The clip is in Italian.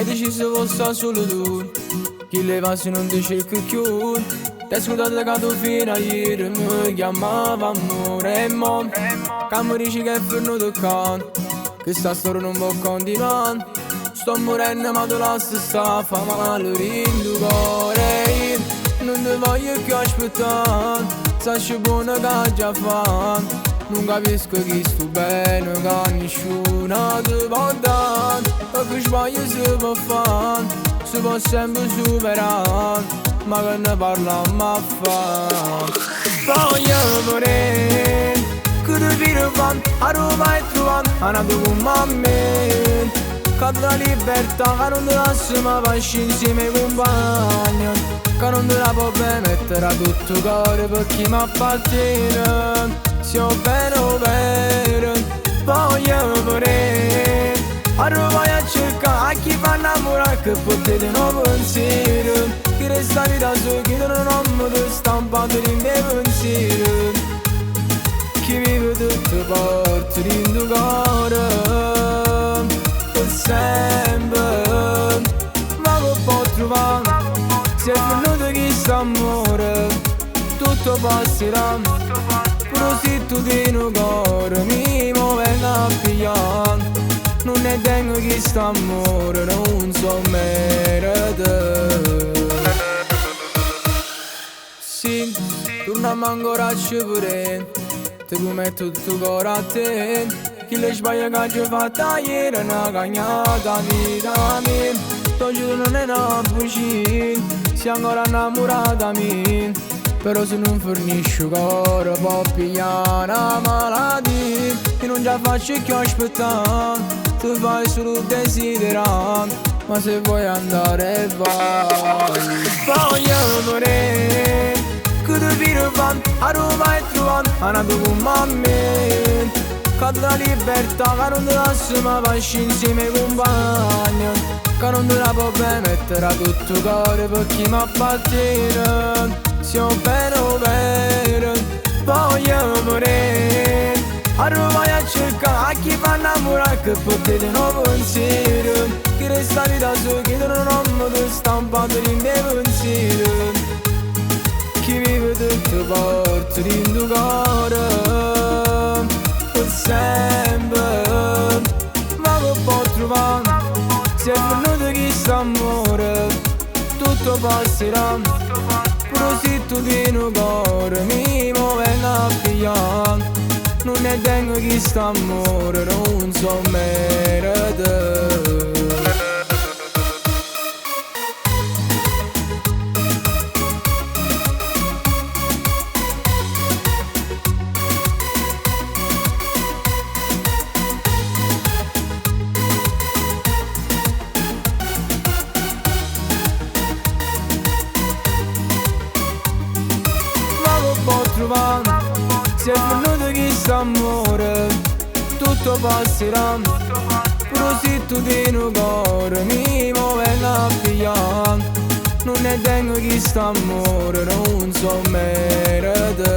e dici se fosse solo tu. Chi le va se non ti cerco più. Ti ascoltato che tu fino a ieri mi chiamava amore. E mo che mi dici che è venuto qua, che sta storia non può continuare. Sto morendo ma tu la stessa fa male in tuo cuore. Non ti voglio più aspettare, sai buono che già fa. Non capisco chi sto bene, che nessuno ti può dare. E che sbaglio si può fare, si può sempre superare, ma che ne parliamo a fare. Voglio vorrei che ti viro fan, a Roma e trovare, a nato come a me. Che la libertà che non ti lascia mai pasci insieme ai compagni, che non te la può permettere a tutto il cuore per chi mi appartiene. Siamo bene o vero, voglio vorrei arrivare a cercare a chi fa innamorare che potete non pensiero. Chi resta vita su chi non ha modo stampato in dei pensieri. Chi vive tutto porto in tuo cuore per sempre. Ma che può trovare se è venuto chi sta amore, tutto passerà. Pure se tu di un cuore mi venga a pigliare, non ne tengo chi sta amore, non so merito. Sì, torniamo ancora a scegliere, ti prometto tutto cuore a te. Chi le sbaglia che ci ha fatto ieri è una cagnata vita mia. Oggi non è una bugia, sei ancora innamorata mia. Però se non fornisci cuore può pigliare una malattia. Io non ce la faccio più aspettare, tu fai solo desiderare, ma se vuoi andare vai. Voglio vorrei che ti viro fan, a Roma e trovare, a nato come a me. Che la libertà che non ti lascia mai pasci insieme ai compagni, che non te la può permettere a tutto il cuore per chi mi appartiene. Siamo bene o vero, voglio vorrei arrivare a cercare a chi fa innamorare che potete non pensiero. Chi resta vita su chi non ha modo stampato in dei pensieri. Chi vive tutto porto in tuo cuore per sempre. Ma che può trovare se è venuto chi sta amore, tutto passerà. Pure se tu di un cuore mi venga a pigliare, non ne tengo chi sta amore, non so merito. Se è venuto chi sta amore, tutto passerà. Pure se tu di un cuore mi venga a pigliare, non ne tengo chi sta amore, non so merito.